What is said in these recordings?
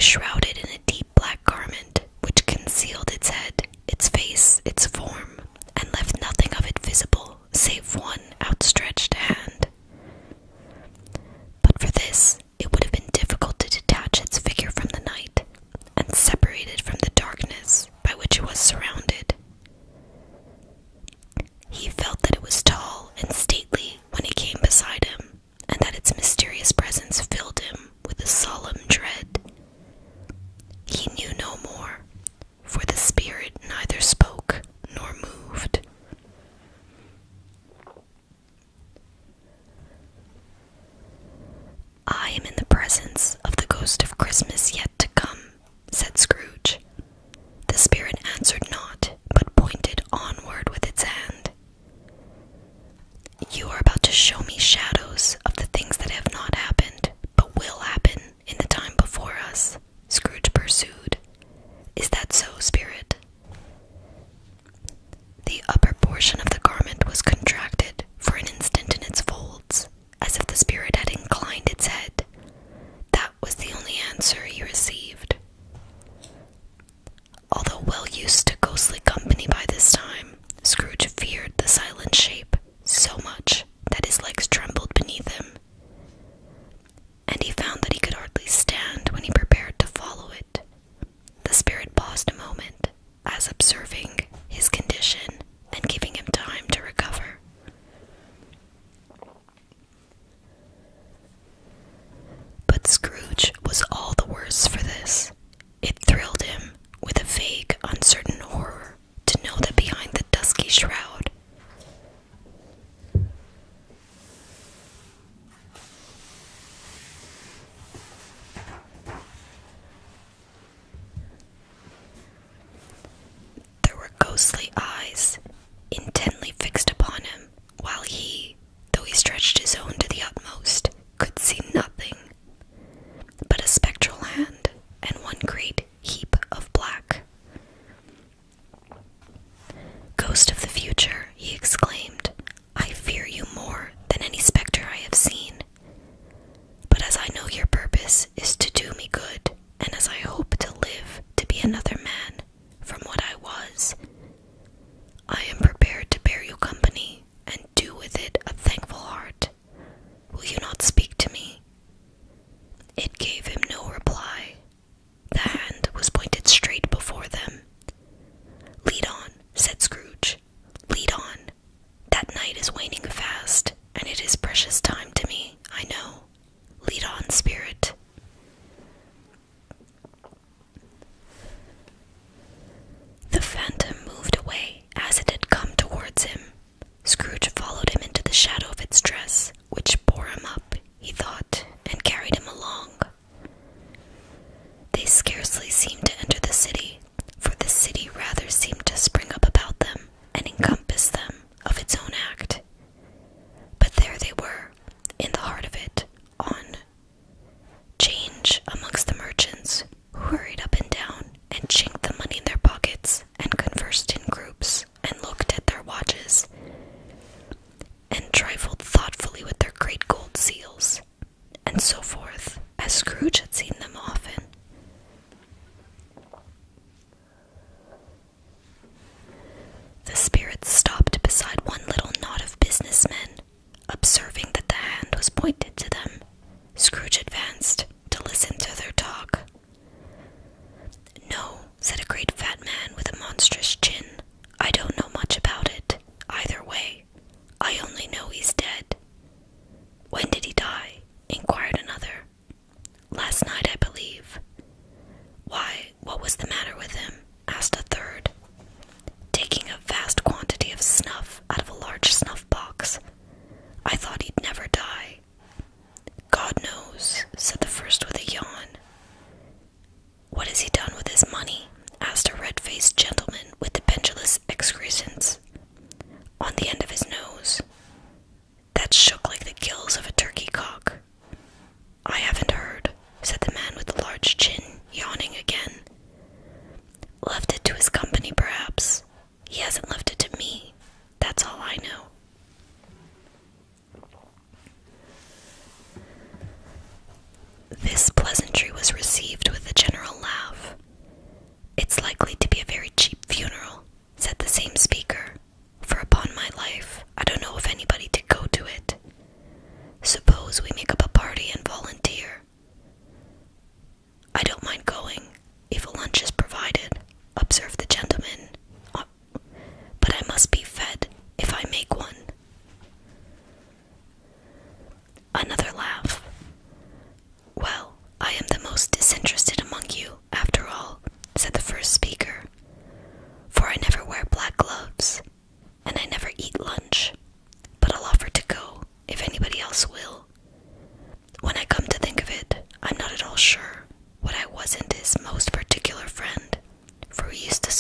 was shrouded in a deep black garment, which concealed its head, its face, its form, and left nothing of it visible save one outstretched hand. But for this, it would have been difficult to detach its figure from the night, and separate it from the darkness by which it was surrounded. He felt that it was tall and stately when he came beside him, and that its mysterious presence filled him with a solemn dread. He knew no more, for the spirit neither spoke nor moved. "I am in the presence of the ghost of Christmas yet to come," said Scrooge. The spirit answered not, but pointed onward with its hand. "You are about to show me shadows of the things that have not happened, but will happen in the time before us," Scrooge pursued. "Is that so, spirit?" The upper portion of the garment was contracted for an instant in its folds, as if the spirit had inclined its head. That was the only answer he received. Although well used to ghostly company by this time, Scrooge feared the silent shape so much that his legs trembled beneath him, and he found that he could hardly stand when he prepared to follow it. The spirit paused a moment, as observing his condition and giving him time to recover. But Scrooge was all the worse for this. It thrilled him with a vague, uncertain horror to know that behind the dusky shroud there were ghostly eyes intently fixed upon him, while he, though he stretched his own to the utmost, could see nothing but a spectral hand and one great heap of black. "Ghost of the future," he exclaimed, "I fear you more than any spectre I have seen. But as I know your purpose is to do me good, and as I hope to live to be another man from what I was, I am prepared to bear you company and do with it a thankful heart. Will you not speak to me?" It gave him no reply. The hand was pointed straight before them. "Lead on," said Scrooge. "Lead on. That night is waning fast, and it is precious time to me, I know. Lead on, spirit." The phantom moved away as it had come towards him. Scrooge followed him into the shadow of its dress, which bore him up, he thought, and carried him along. They scarcely seemed to enter the city, for the city rather seemed to spring up about them and encompass them of its own act. But there they were, in the heart of it, on 'change amongst the merchants, who hurried up and down and chinked the money in their pockets and conversed in groups and looked at their watches and trifled thoughtfully with their great gold seals, and so forth, as Scrooge had seen them often. The spirit stopped beside one little knot of businessmen. Observing that the hand was pointed to them, Scrooge advanced to listen to their talk. "No," said a great fat man with a monstrous chin, "I don't know much about it, either way. I only know he's dead." "When did he die?" inquired another. "Last night, I believe." "Why, what was the matter with him?" asked a third, taking a vast quantity of snuff out of a large snuff box. "I thought he'd never die." "God knows," said the first with a yawn. "What has he done with his money?" asked a red-faced gentleman with the pendulous excrescence on the end of his nose, that shook like the gills of a turkey cock. "I haven't heard," said the man with the large chin, yawning again. "Left it to his company, perhaps. He hasn't left it to me. That's all I know." This pleasantry was received with a general likely to be a very cheap funeral," said the same speaker, "for upon my life, I don't know of anybody to go to it. Suppose we make up a party and volunteer." "I don't mind going, if a lunch is provided," observed the gentleman, "but I must be fed if I make one." Another laugh. "Well, I am the most disinterested among you, after all," said the first speaker, "for I never wear black gloves, and I never eat lunch, but I'll offer to go if anybody else will. When I come to think of it, I'm not at all sure what I wasn't his most particular friend, for we used to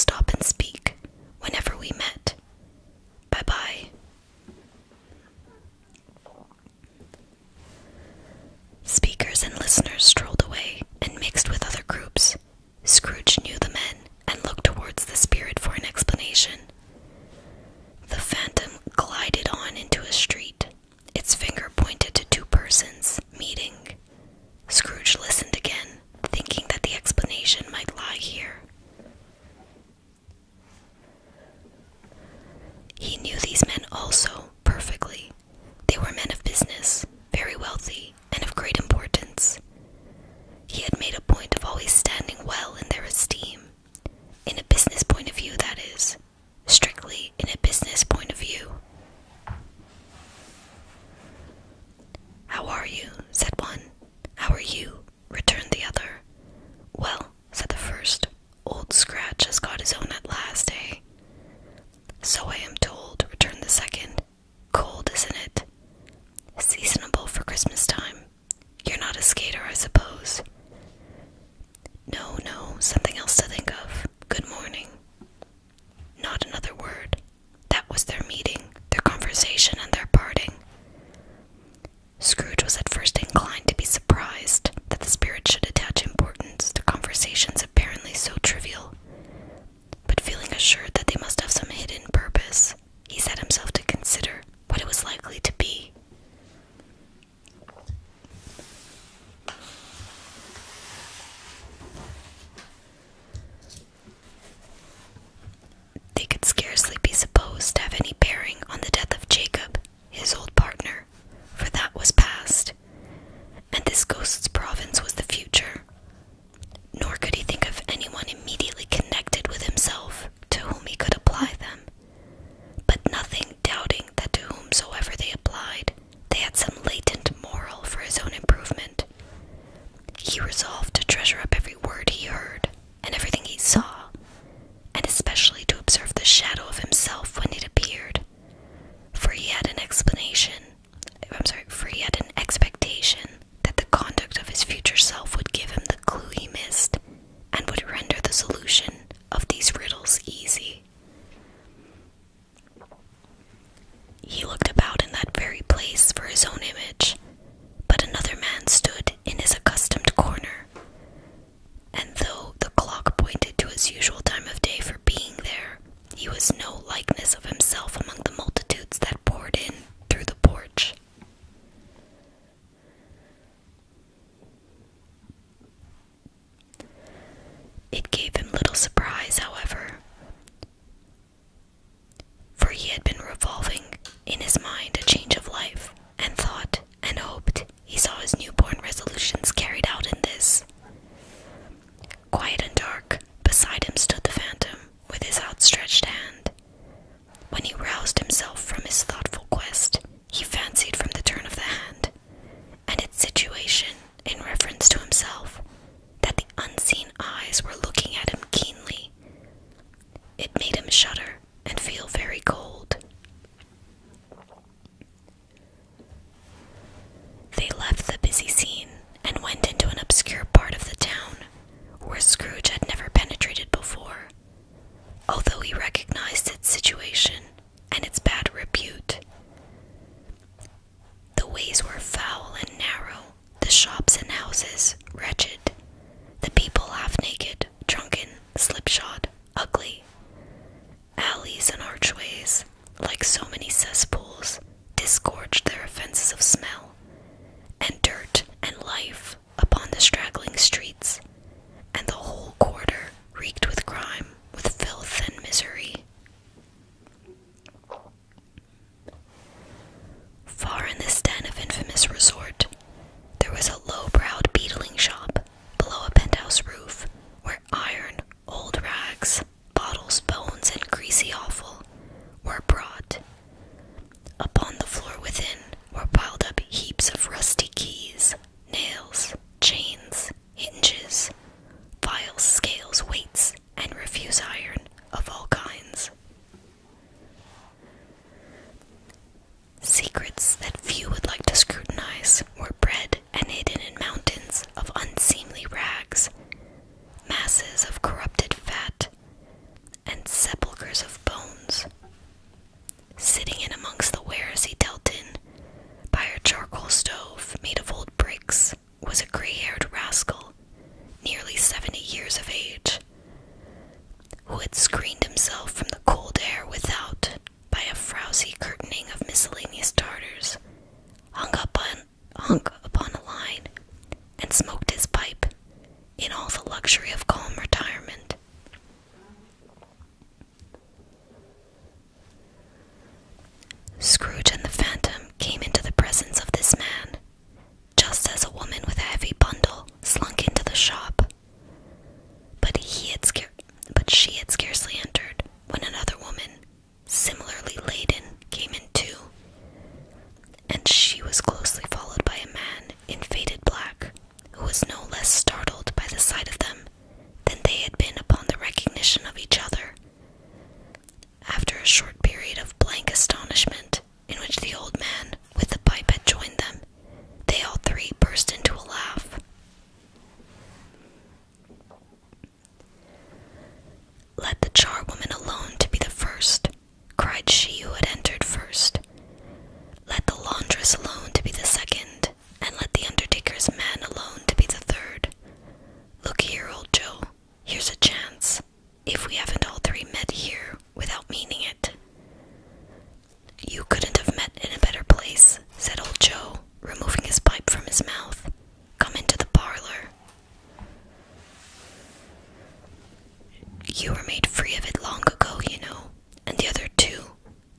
You were made free of it long ago, you know, and the other two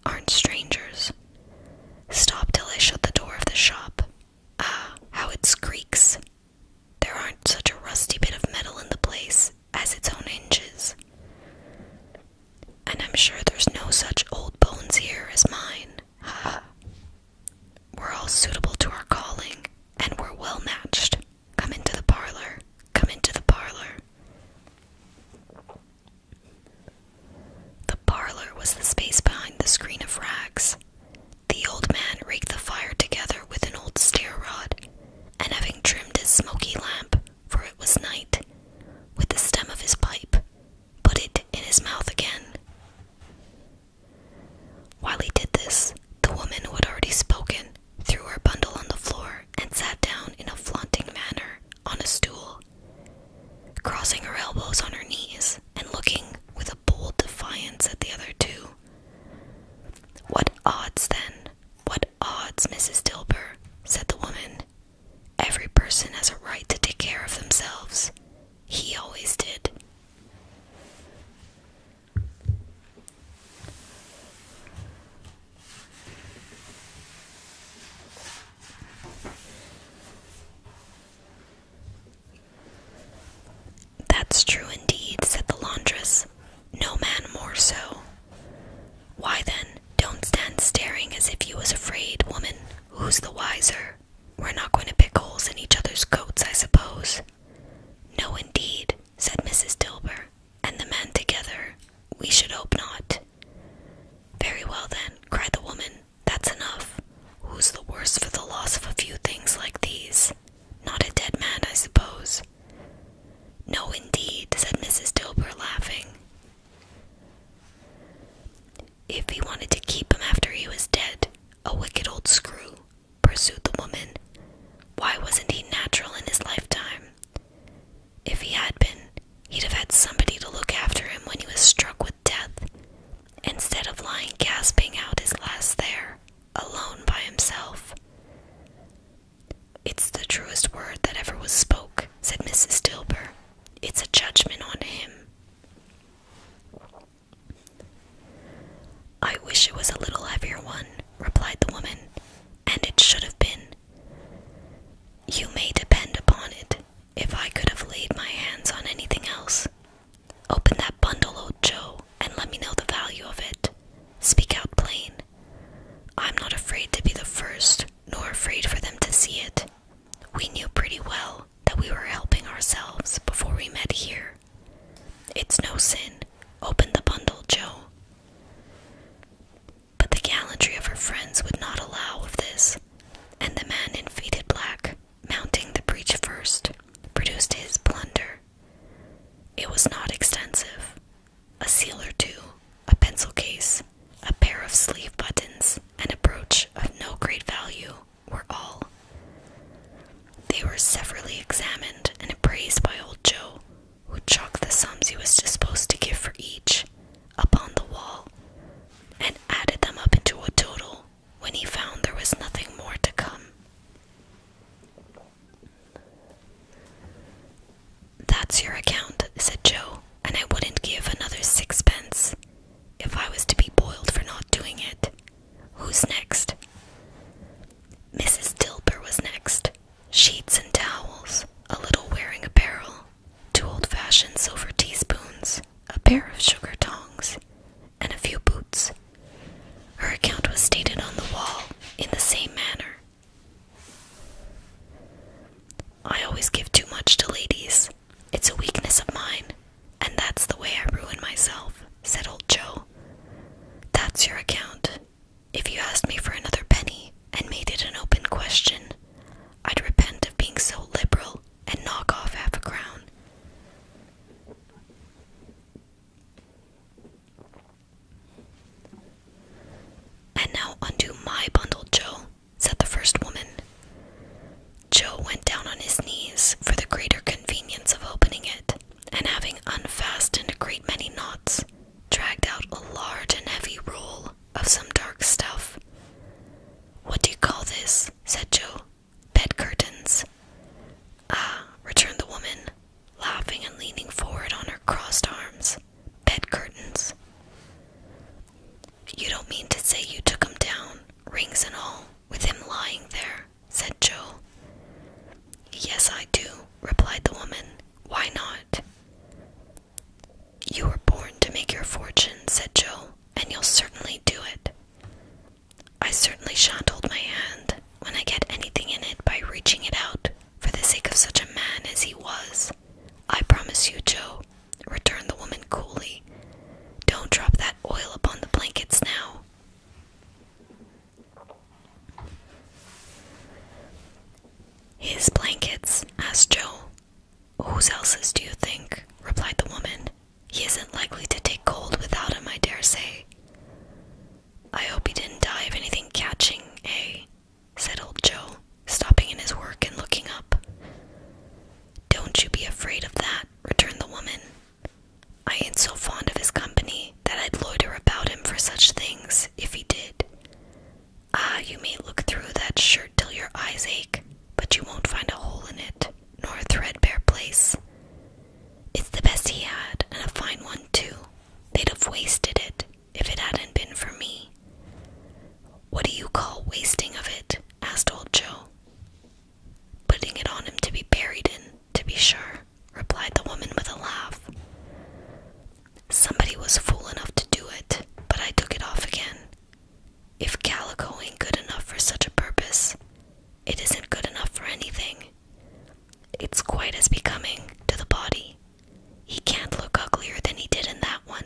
aren't strangers. Stop till I shut the door of the shop. Ah, how it squeaks. There aren't such a rusty bit of metal in the place as its own hinges. And I'm sure there's no such old bones here as mine. Ha! We're all suitable to our calling, and we're well matched. Come into the parlor. Come into the parlor. The parlor was the space behind the screen of rags. The old man raked the fire together with an old stair rod, and having trimmed his smoky lamp, for it was night, with the stem of his pipe, put it in his mouth again. While he did this, the woman who had already spoken threw her bundle on the floor and sat down in a flaunting manner on a stool, crossing her elbows on her knees and looking with a bold defiance at the other two. "What odds, then? What odds, Mrs. Dilber?" said the woman. "Every person has a right to take care of themselves. He always did." "That's true indeed," said the laundress. "No man more so." "Why then, don't stand staring as if you was afraid, woman. Who's the wiser? We're not going to pick holes in each other's coats, I suppose." "No indeed," said Mrs. Dilber, and the men together. "We should hope not." "Very well then," cried the woman. "That's enough. Who's the worse for the loss of a few things like these? Not a dead man, I suppose." "No indeed," said Mrs. Dilber, laughing. "If he wanted to keep him after he was dead, a wicked old screw," pursued the woman. "Why wasn't he natural in his lifetime? If he had been, he'd have had somebody to look after him when he was struck with death, instead of lying gasping out his last there, alone by himself." "It's the truest word that ever was spoke," said Mrs. Dilber. "It's a judgment on him." "I wish it was a little heavier one," replied the woman, "and it should have been. You may depend upon it, if I could have laid my hands on anything else. Open that bundle, old Joe, and let me know the value of it. Speak out plain. I'm not afraid to be the first, nor afraid for them to see it. We knew pretty well that we were helping ourselves before we met here. It's no sin. Open the bundle, Joe." But the gallantry of her friends would not allow of this, and the man in faded black, mounting the breach first, produced his plunder. It was not extensive. A seal or two, a pencil case, a pair of sleeve buttons, and a brooch of no great value were all. They were severally examined and appraised by old Joe, who chalked the sums he was disposed to give for each upon the wall, and added them up into a total when he found there was nothing more to come. "That's your account," said Joe, "and I wouldn't give another 6 pence if I was to be boiled for not doing it. Who's next?" Mrs. Dilber was next. Sheets and towels, a little wearing apparel, 2 old-fashioned silver teaspoons, a pair of sugar tongs, and a few boots. Her account was stated on the wall in the same manner. "I always give too much to ladies. It's a weakness of mine, and that's the way I ruin myself," said old Joe. "That's your account. If you asked me for another penny and made it an open question, I'd repent of being so liberal and knock off half a crown." "You were born to make your fortune," said Joe, "and you'll certainly do it." "I certainly shan't hold my hand when I get anything in it by reaching it out for the sake of such a man as he was. I promise you, Joe," returned the woman coolly. "Don't drop that oil upon the blankets now." "His blankets?" asked Joe. "Whose else's, do you think?" replied the woman. "He isn't likely to take cold without him, I dare say." "I hope he didn't die of anything catching, eh?" said old Joe, stopping in his work and looking up. "Don't you be afraid of that," returned the woman. "I ain't so fond of his company that I'd loiter about him for such things, if he did. Ah, you may look through that shirt till your eyes ache, but you won't find a hole in it, nor a threadbare place. It's the best he had, and a fine one too. They'd have wasted it, if it hadn't been for me." "What do you call wasting of it?" asked old Joe. "Putting it on him to be buried in, to be sure," replied the woman with a laugh. "Somebody was fool enough to do it, but I took it off again. If calico ain't good enough for such a purpose, it isn't good enough for anything. It's quite as becoming to the body. He can't look uglier than he did in that one."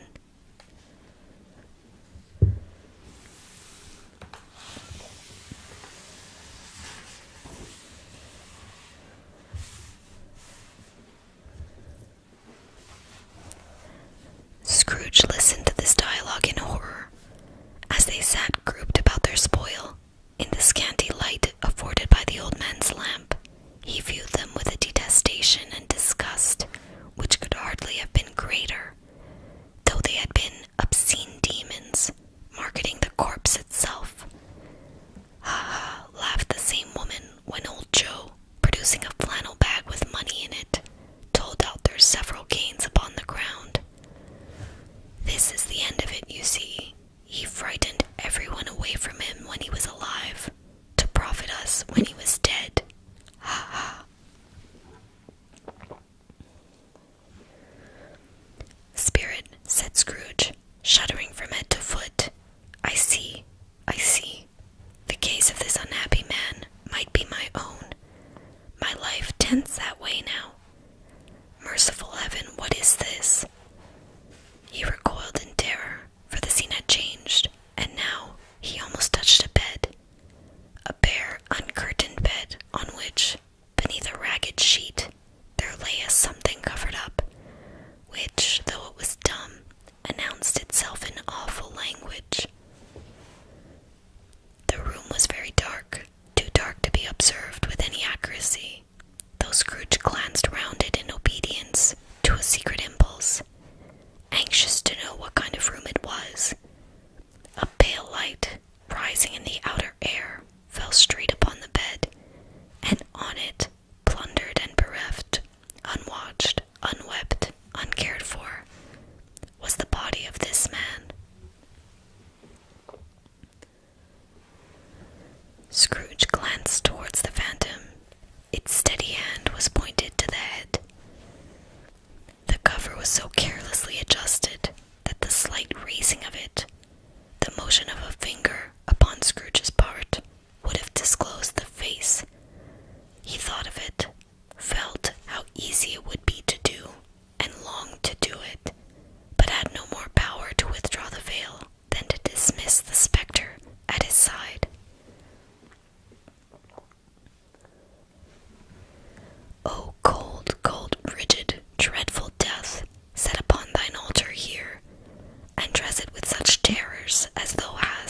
Scrooge listened to this dialogue in horror. As they sat grouped about their spoil, in the scanty light afforded by the old man's lamp, he viewed them with a detestation and disgust which could hardly have been greater, though they had been obscene demons, marketing the corpse itself. "Ha ha!" laughed the same woman when old Joe, producing a flannel bag with money in it, told out their several gains upon the ground. "This is the end of it, you see. He frightened everyone away from him when he was alive, to profit us when he was dead. Ha ha!" "Spirit," said Scrooge, shuddering from head to foot, I see. The case of this unhappy man might be my own. My life tends that way now. Merciful heaven, what is this?" He recoiled in terror, for the scene had changed, and now he almost touched a bed. A bare, uncurtained bed, on which, beneath a ragged sheet, there lay a something covered up, which, though it was dumb, announced itself in awful language. The room was very dark, too dark to be observed with any accuracy, though Scrooge glanced round it in obedience to a secret impulse, anxious to know what kind of room it was. A pale light, rising in the outer air, fell straight upon the bed, and on it, plundered and bereft, unwatched, unwept, uncared for, was the body of this man. Scrooge glanced towards the phantom. Its steady hand was pointed to the head. The cover was so carelessly adjusted that the slight raising of it, the motion of a finger upon Scrooge's part, would have disclosed the face. He thought of it, felt how easy it would be to do, and longed to do it, but had no more power to withdraw the veil than to dismiss the spectre at his side. "O cold, cold, rigid, dreadful death, set upon thine altar here, and dress it with such terrors as thou hast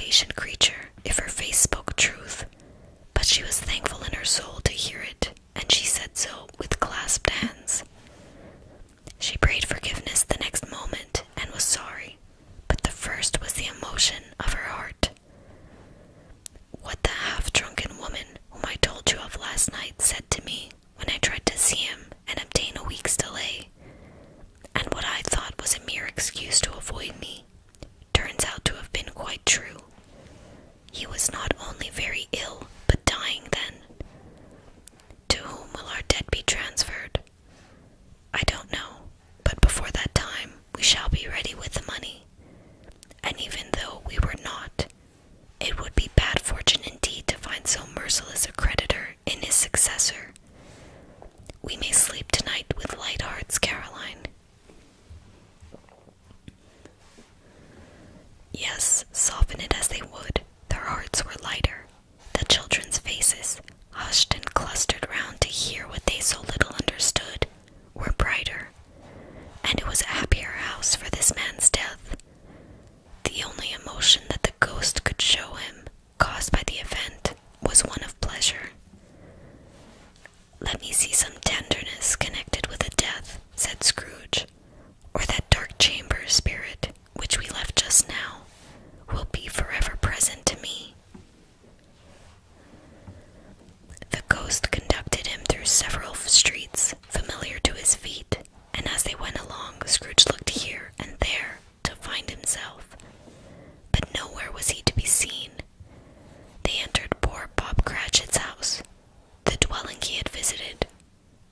patient creature if her face spoke truth, but she was thankful in her soul to hear it, and she said so with clasped hands. She prayed forgiveness the next moment and was sorry, but the first was the emotion of her heart. What the half-drunken woman whom I told you of last night said to me when I tried to see him and obtain a week's delay, and what I thought was a mere excuse to avoid me, turns out to have been quite true. He was not only very ill, but dying then. To whom will our debt be transferred? I don't know, but before that time we shall be ready with the money. And even though we were not, it would be bad fortune indeed to find so merciless a creditor in his successor. We may sleep tonight with light hearts, Caroline. Yes, soften it as they would, their hearts were lighter. The children's faces, hushed and clustered round to hear what they so little understood, were brighter, and it was a happier house for this man's death. The only emotion that the ghost could show him, caused by the event, was one of pleasure. "Let me see some tenderness connected with a death," said Scrooge, "or that dark chamber spirit which we left just now will be forever present to me." The ghost conducted him through several streets familiar to his feet, and as they went along, Scrooge looked here and there to find himself, but nowhere was he to be seen. They entered poor Bob Cratchit's house, the dwelling he had visited,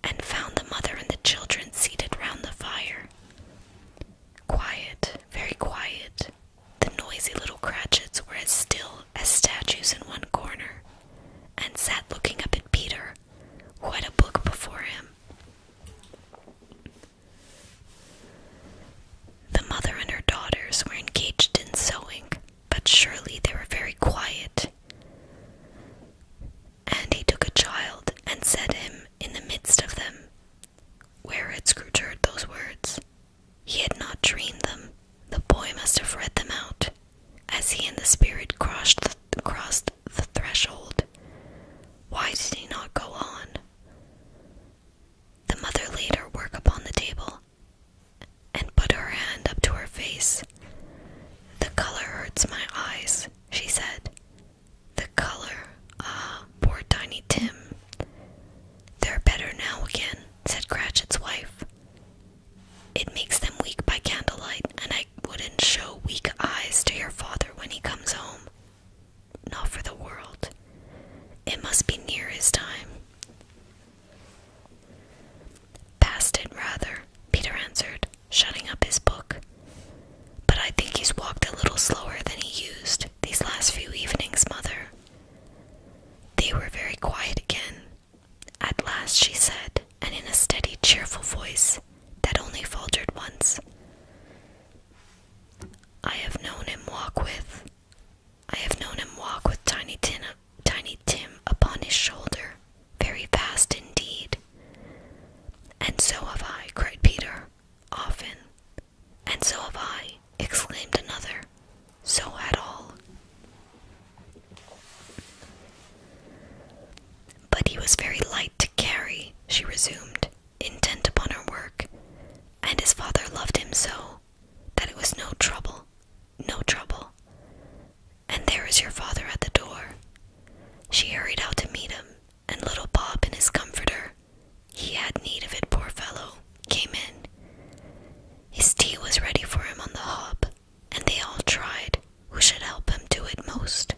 and found the mother and the children seated round the fire. Quiet, very quiet. The noisy little Cratchits were as still as statues in one corner, and sat looking up at Peter, who had a book before him. The mother and her daughters were engaged in sewing, but surely they were very quiet. And he took a child and set him in the midst of them. Where had Scrooge heard those words? He had not dreamed them. The boy must have read them out, as he and the spirit crossed the threshold. Why did he not go on? The mother laid her work upon the table, and put her hand up to her face. "The color hurts my eyes," she said. "The color, poor Tiny Tim." "They're better now again," said Cratchit's wife. "It makes them weak by candlelight, and I wouldn't show weak eyes to your father when he comes home. Not for the world. It must be near his time." "Past it, rather," Peter answered, shutting up his book. "But I think he's walked a little slower than he used these last few evenings, Mother." They were very quiet again. At last she said, and in a steady, cheerful voice that only faltered once, I have known him walk with Tiny Tim upon his shoulder, very fast indeed." "And so have I," cried Peter. "Often." "And so have I," exclaimed another. "So had all." "But he was very light to carry," she resumed, intent upon her work, "and his father loved him so, that it was no trouble. And there is your father at the door." She hurried out to meet him, and little Bob in his comforter, he had need of it, poor fellow, came in. His tea was ready for him on the hob, and they all tried who should help him do it most.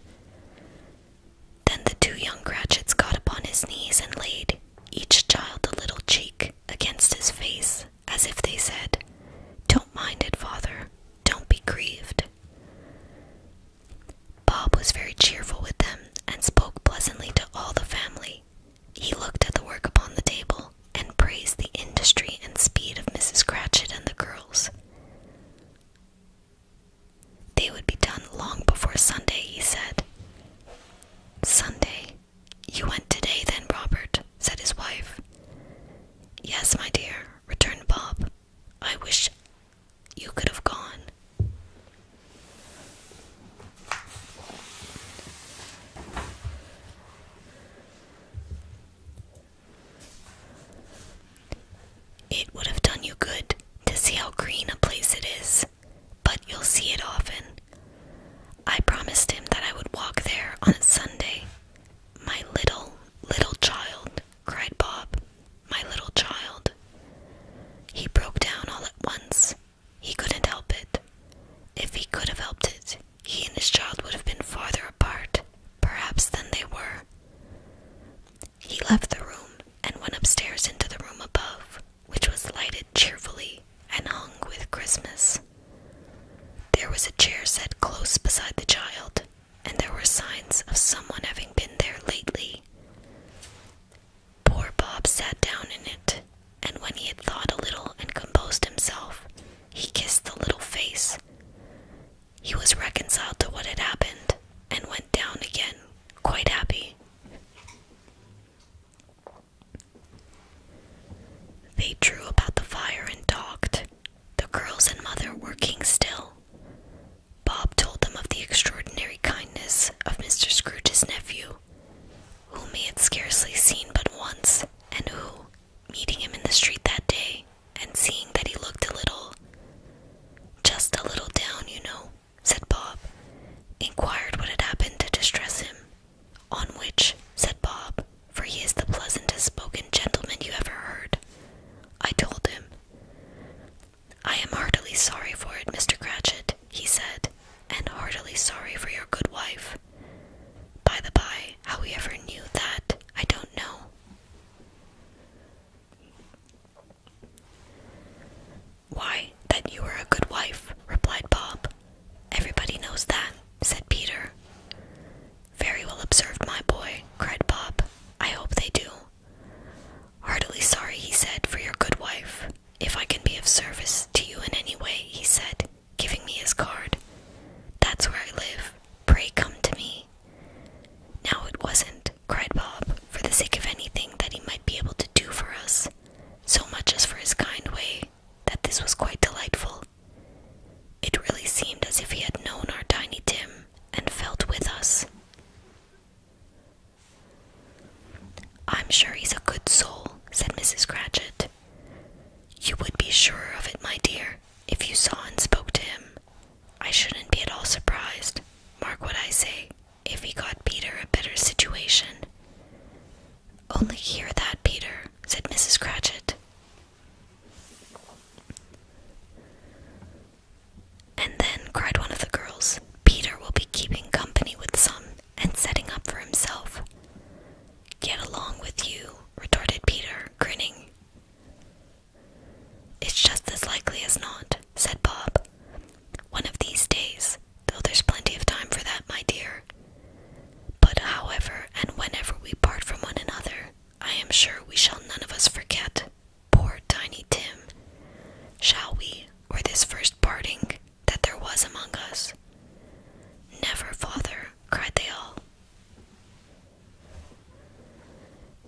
Then the two young Cratchits got upon his knees and laid each child a little cheek against his face, as if they said, "Don't mind it, father, don't be grieved." Bob was very say, if he got Peter a better situation. Only hear that, Peter, said Mrs. Cratchit. And then, cried one of the girls, Peter will be keeping company with some and setting up for himself. Get along with you, retorted Peter, grinning. It's just as likely as not, said Bob. One of these days, though there's plenty of time for that, my dear. But however and whenever we part from one another, I am sure we shall none of us forget poor Tiny Tim. Shall we, or this first parting that there was among us? Never, father, cried they all.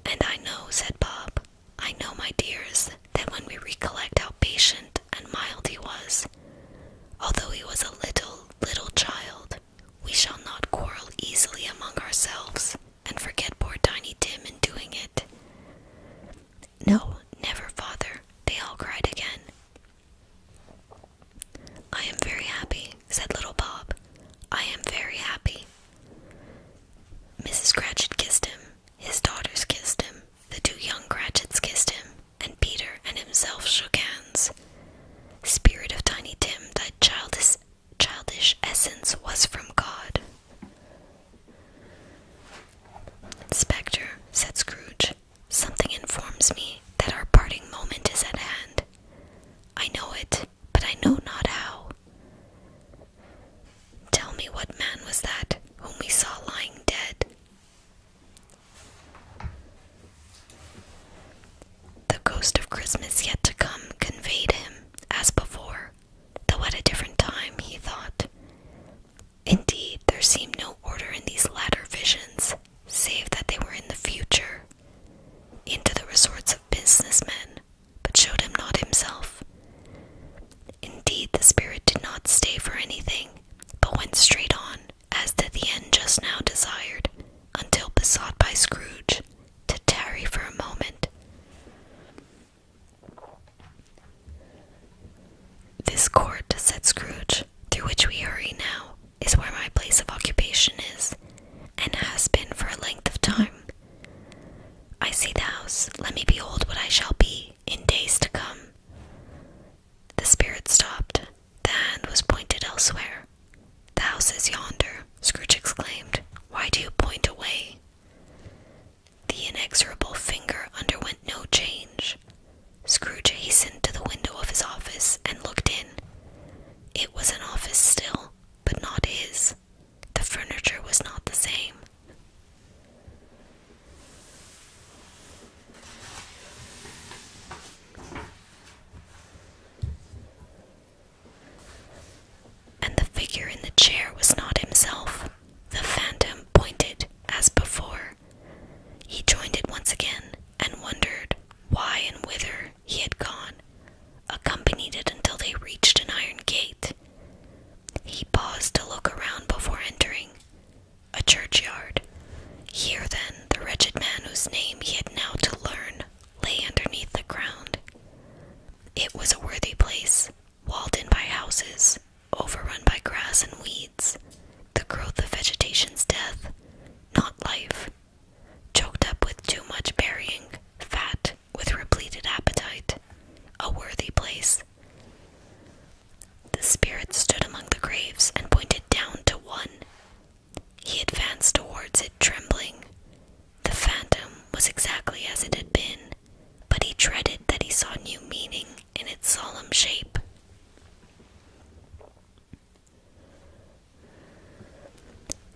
And I know, said Bob, I know, my dears, that when we recollect how patient and mild he was, although he was a little child, we shall not quarrel easily among ourselves and forget poor Tiny Tim in doing it. No, never, father, they all cried again. I am very happy, said little Bob. I am very happy. Mrs. Cratchit kissed him, his daughters kissed him, the two young Cratchits kissed him, and Peter and himself shook hands. Spirit of Tiny Tim, thy childish essence was from God. Spectre, said Scrooge, something informs me that our parting moment is at hand. I know it, but I know not how. Tell me what man was that whom we saw lying dead? The ghost of Christmas yet to come conveyed him, as before, though at a different time, he thought. Indeed, there seemed no order in these latter visions, save that they were in the future, into the resorts of businessmen, but showed him not himself. Indeed, the spirit did not stay for anything, but went straight on, as to the end just now desired, until besought by Scrooge to tarry for a moment. This court, said Scrooge, through which we hurry now, is where my place of occupation is, and has been for a length of time. I see the house, let me behold what I shall be in days to come. The spirit stopped. The hand was pointed elsewhere. The house is yonder, Scrooge exclaimed. Why do you point away? The inexorable finger underwent no change. Scrooge hastened to the window of his office and looked in. It was an office still, but not his. The furniture was not the same. And the figure in the chair was not himself. The phantom pointed as before. He joined it once again, and wondered why and whither he had gone, accompanied it until they reached an iron gate. He paused to look around before entering. A churchyard. Here, then, the wretched man whose name he had now to learn lay underneath the ground. It was a worthy place, walled in by houses, overrun by grass and weeds, the growth of vegetation's death, not life, choked up with too much burying, fat with repleted appetite, a worthy place. The spirit stood among the graves and pointed down to one. He advanced towards it, trembling. The phantom was exactly as it had been, but he dreaded that he saw new meaning in its solemn shape.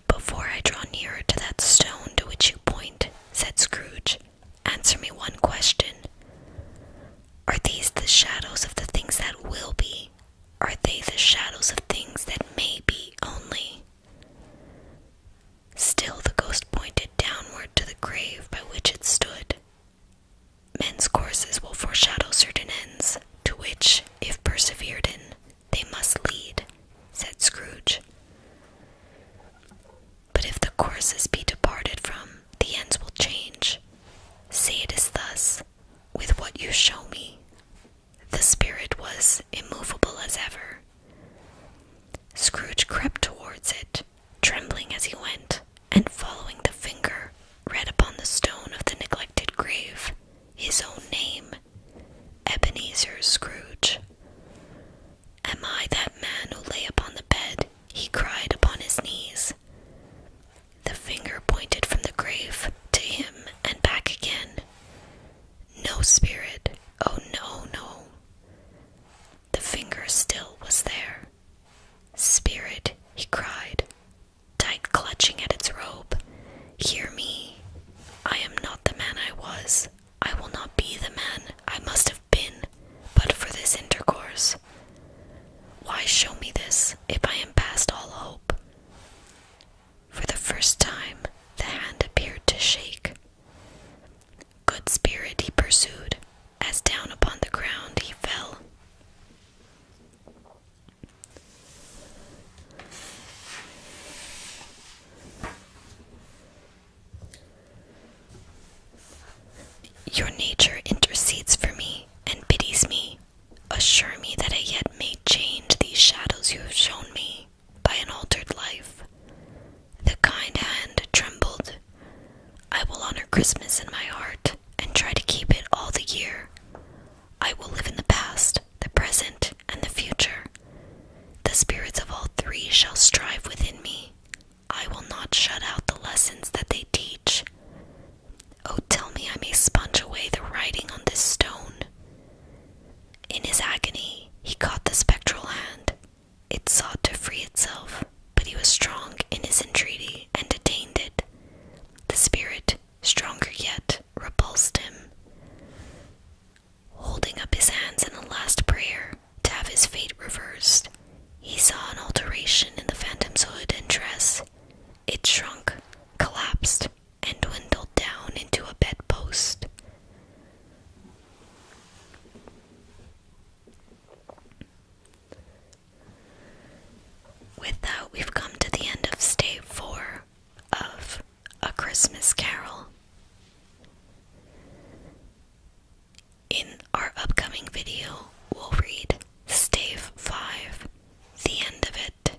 Before I draw nearer to that stone to which you point, said Scrooge, answer me one question. Are these the shadows of the things that will be? Are they the shadows of things that may be only? Still the ghost pointed downward to the grave by which it stood. Men's courses will foreshadow certain ends, to which, if persevered in, they must lead, said Scrooge. But if the courses be departed from, the ends will change. Say it is thus, with what you show me. The spirit was immovable as ever. Scrooge crept towards it, trembling as he Your nature intercedes for me and pities me. Assure me that I yet may change these shadows you have shown me by an altered life. The kind hand trembled. I will honor Christmas in my heart and try to keep it all the year. I will live in the past, the present, and the future. The spirits of all three shall strive within me. I will not shut out the lessons that they teach. Oh, tell me I may sponge away the writing on this stone. In his agony, he caught the spectral hand. It sought to free itself, but he was strong in his entreaty and detained it. The spirit, stronger yet, repulsed him. Holding up his hands in a last prayer to have his fate reversed, he saw an alteration in the phantom's hood and dress. It shrunk, collapsed, and dwindled down into a bedpost. With that, we've come to the end of stave 4 of A Christmas Carol. In our upcoming video, we'll read stave 5, the end of it.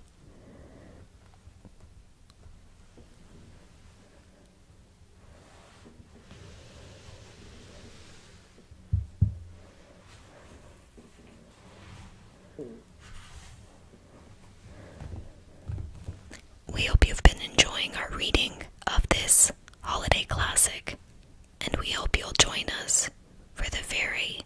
We hope you've been enjoying our reading of this holiday classic, and we hope you'll join us for the very